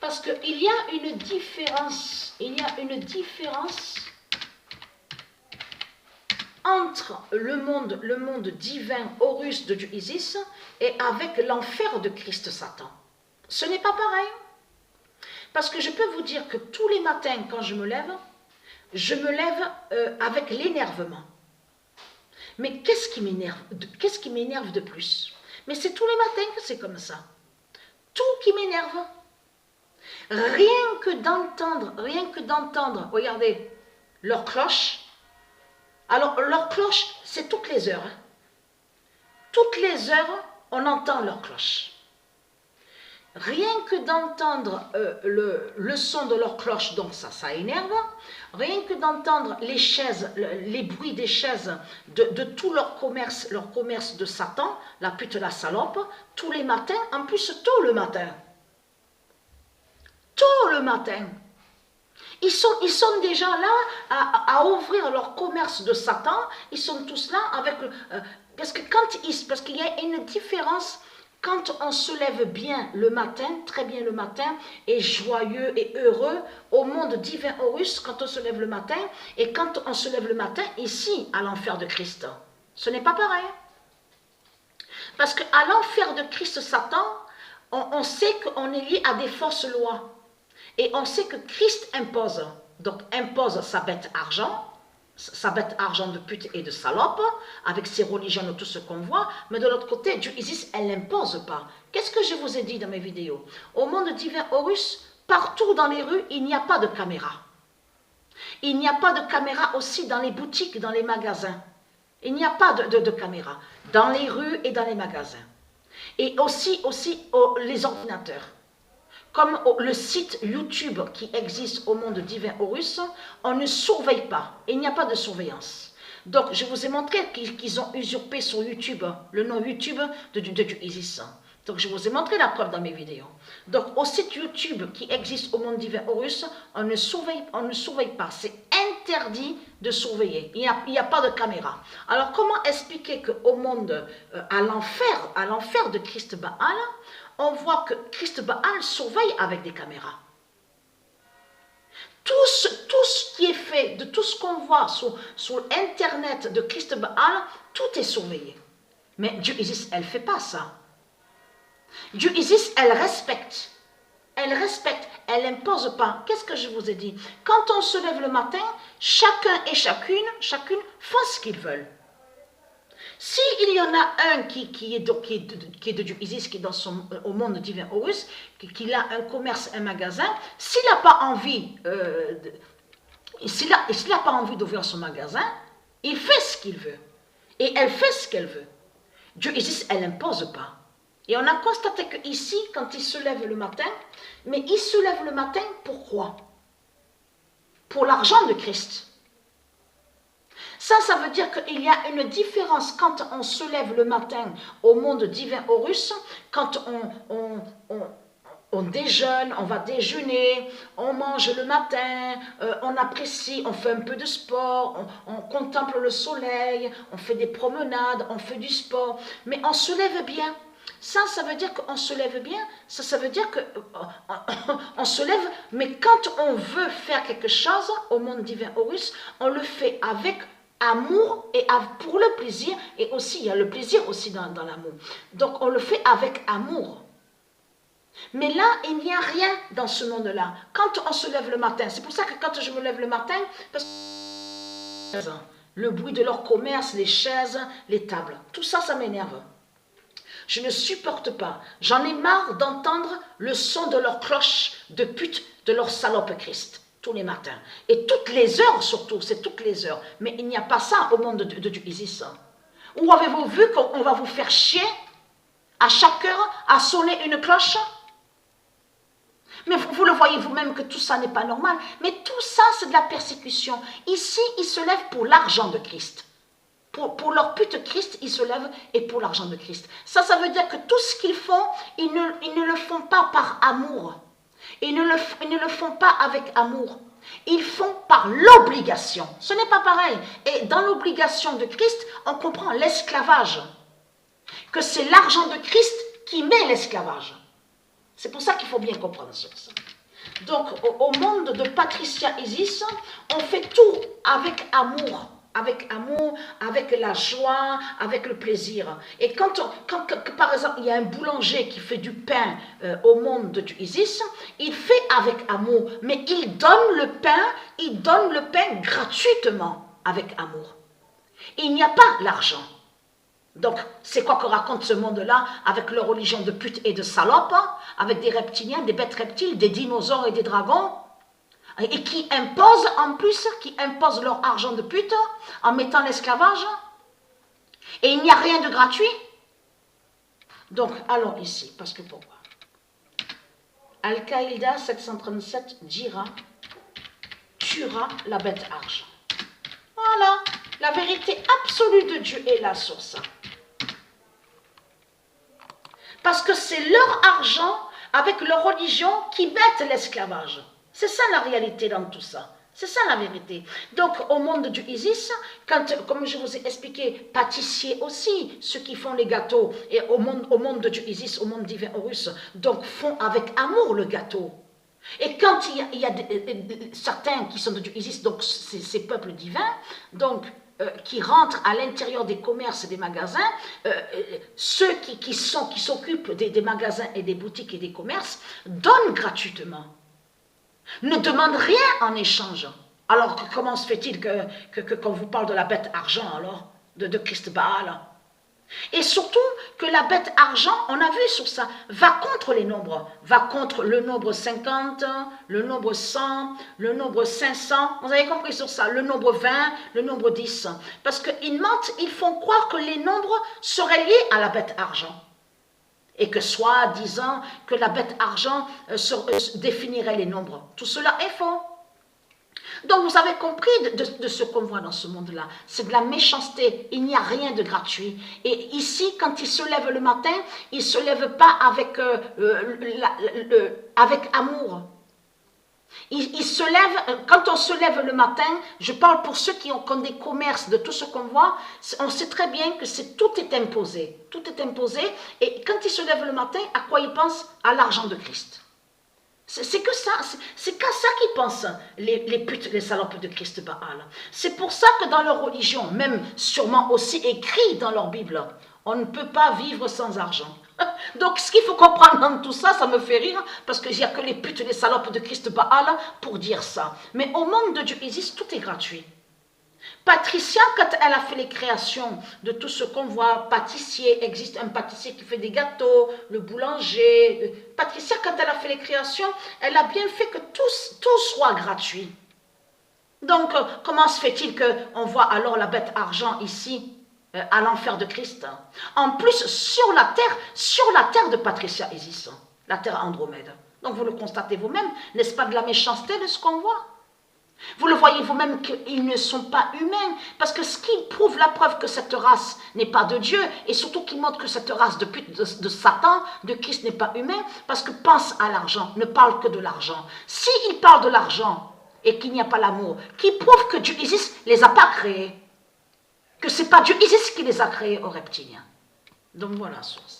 Parce qu'il y a une différence, entre le monde divin Horus de Dieu Isis et avec l'enfer de Christ Satan. Ce n'est pas pareil. Parce que je peux vous dire que tous les matins quand je me lève avec l'énervement. Mais qu'est-ce qui m'énerve de plus? Mais c'est tous les matins que c'est comme ça. Tout qui m'énerve. Rien que d'entendre, regardez, leur cloche. Alors, leur cloche, c'est toutes les heures. Toutes les heures, on entend leur cloche. Rien que d'entendre le son de leur cloche, donc ça énerve. Rien que d'entendre les chaises, les bruits des chaises de tout leur commerce de Satan, la pute, la salope, tous les matins, en plus tôt le matin. Tôt le matin. Ils sont déjà là à ouvrir leur commerce de Satan. Ils sont tous là avec... parce qu'il y a une différence quand on se lève bien le matin, très bien le matin, et joyeux et heureux, au monde divin Horus, quand on se lève le matin, et quand on se lève le matin ici, à l'enfer de Christ. Ce n'est pas pareil. Parce qu'à l'enfer de Christ Satan, on sait qu'on est lié à des fausses lois. Et on sait que Christ impose, donc impose sa bête argent de pute et de salope, avec ses religions de tout ce qu'on voit, mais de l'autre côté, Dieu Isis, elle n'impose pas. Qu'est-ce que je vous ai dit dans mes vidéos? Au monde divin Horus, partout dans les rues, il n'y a pas de caméra. Il n'y a pas de caméra aussi dans les boutiques, dans les magasins. Il n'y a pas de caméra dans les rues et dans les magasins. Et aussi les ordinateurs. Comme le site YouTube qui existe au monde divin Horus, on ne surveille pas. Il n'y a pas de surveillance. Donc, je vous ai montré qu'ils ont usurpé sur YouTube le nom YouTube de Dieu Isis. Donc, je vous ai montré la preuve dans mes vidéos. Donc, au site YouTube qui existe au monde divin Horus, on ne surveille pas. C'est interdit de surveiller. Il n'y a pas de caméra. Alors, comment expliquer qu'au monde, à l'enfer de Christ Baal, on voit que Christ Baal surveille avec des caméras. Tout ce qui est fait, de tout ce qu'on voit sur Internet de Christ Baal, tout est surveillé. Mais Dieu Isis, elle ne fait pas ça. Dieu Isis, elle respecte. Elle n'impose pas. Qu'est-ce que je vous ai dit? Quand on se lève le matin, chacun et chacune font ce qu'ils veulent. S'il y en a un qui est de Dieu Isis, qui est au monde divin Horus, qui a un commerce, un magasin, s'il n'a pas envie d'ouvrir son magasin, il fait ce qu'il veut. Et elle fait ce qu'elle veut. Dieu Isis, elle n'impose pas. Et on a constaté qu'ici, quand il se lève le matin, mais il se lève le matin, pourquoi? Pour l'argent de Christ. Ça veut dire qu'il y a une différence quand on se lève le matin au monde divin Horus, quand on déjeune, on va déjeuner, on mange le matin, on apprécie, on fait un peu de sport, on contemple le soleil, on fait des promenades, on fait du sport, mais on se lève bien. Ça veut dire qu'on se lève bien, ça veut dire qu'on se lève, mais quand on veut faire quelque chose au monde divin Horus, on le fait avec amour et pour le plaisir, et aussi il y a le plaisir aussi dans l'amour. Donc on le fait avec amour. Mais là, il n'y a rien dans ce monde-là. Quand on se lève le matin, c'est pour ça que quand je me lève le matin, parce que le bruit de leur commerce, les chaises, les tables, tout ça, ça m'énerve. Je ne supporte pas. J'en ai marre d'entendre le son de leur cloche de pute, de leur salope Christ, tous les matins. Et toutes les heures surtout, c'est toutes les heures. Mais il n'y a pas ça au monde de Dieu Isis. Où avez-vous vu qu'on va vous faire chier à chaque heure à sonner une cloche? Mais vous le voyez vous-même que tout ça n'est pas normal. Mais tout ça, c'est de la persécution. Ici, ils se lèvent pour l'argent de Christ. Pour leur pute Christ, ils se lèvent et pour l'argent de Christ. Ça veut dire que tout ce qu'ils font, ils ne le font pas par amour. Ils ne le font pas avec amour. Ils font par l'obligation. Ce n'est pas pareil. Et dans l'obligation de Christ, on comprend l'esclavage. Que c'est l'argent de Christ qui met l'esclavage. C'est pour ça qu'il faut bien comprendre ça. Donc, au monde de Patricia Isis, on fait tout avec amour. Avec amour, avec la joie, avec le plaisir. Et quand par exemple, il y a un boulanger qui fait du pain au monde de Isis, il fait avec amour, mais il donne le pain gratuitement avec amour. Il n'y a pas l'argent. Donc, c'est quoi que raconte ce monde-là avec leur religion de pute et de salope, avec des reptiliens, des bêtes reptiles, des dinosaures et des dragons, et qui imposent en plus, qui imposent leur argent de pute en mettant l'esclavage. Et il n'y a rien de gratuit. Donc, allons ici, parce que pourquoi? Al-Qaïda 737 dira, tuera la bête argent. Voilà, la vérité absolue de Dieu est là sur ça. Parce que c'est leur argent, avec leur religion, qui mettent l'esclavage. C'est ça la réalité dans tout ça. C'est ça la vérité. Donc, au monde du Isis, comme je vous ai expliqué, pâtissiers aussi, ceux qui font les gâteaux, et au monde du Isis, au monde divin Horus, donc font avec amour le gâteau. Et quand il y a certains qui sont du Isis, donc ces peuples divins, donc qui rentrent à l'intérieur des commerces et des magasins, ceux qui s'occupent des magasins et des boutiques et des commerces, donnent gratuitement. Ne demandent rien en échange. Alors comment se fait-il que quand vous parle de la bête argent, alors, de Christ Baal? Et surtout que la bête argent, on a vu sur ça, va contre les nombres, va contre le nombre 50, le nombre 100, le nombre 500, vous avez compris sur ça, le nombre 20, le nombre 10. Parce qu'ils mentent, ils font croire que les nombres seraient liés à la bête argent. Et que soi-disant que la bête argent définirait les nombres. Tout cela est faux. Donc vous avez compris de ce qu'on voit dans ce monde-là. C'est de la méchanceté, il n'y a rien de gratuit. Et ici, quand il se lève le matin, il ne se lève pas avec amour. Il se lève, quand on se lève le matin, je parle pour ceux qui ont des commerces, de tout ce qu'on voit, on sait très bien que tout est imposé. Tout est imposé, et quand il se lève le matin, à quoi il pense? À l'argent de Christ. C'est que ça, c'est qu'à ça qu'ils pensent, les putes, les salopes de Christ Baal. C'est pour ça que dans leur religion, même sûrement aussi écrit dans leur Bible, on ne peut pas vivre sans argent. Donc ce qu'il faut comprendre dans tout ça, ça me fait rire, parce qu'il n'y a que les putes, les salopes de Christ Baal pour dire ça. Mais au monde de Dieu Isis, tout est gratuit. Patricia, quand elle a fait les créations de tout ce qu'on voit, pâtissier, existe un pâtissier qui fait des gâteaux, le boulanger. Patricia, quand elle a fait les créations, elle a bien fait que tout soit gratuit. Donc, comment se fait-il qu'on voit alors la bête argent ici, à l'enfer de Christ? En plus, sur la terre de Patricia Isis, la terre Andromède. Donc, vous le constatez vous-même, n'est-ce pas de la méchanceté de ce qu'on voit? Vous le voyez vous-même qu'ils ne sont pas humains, parce que ce qui prouve la preuve que cette race n'est pas de Dieu, et surtout qui montre que cette race de Satan, de Christ n'est pas humain, parce que pense à l'argent, ne parle que de l'argent. S'il parle de l'argent et qu'il n'y a pas l'amour, qui prouve que Dieu Isis ne les a pas créés, que ce n'est pas Dieu Isis qui les a créés aux reptiliens. Donc voilà, source.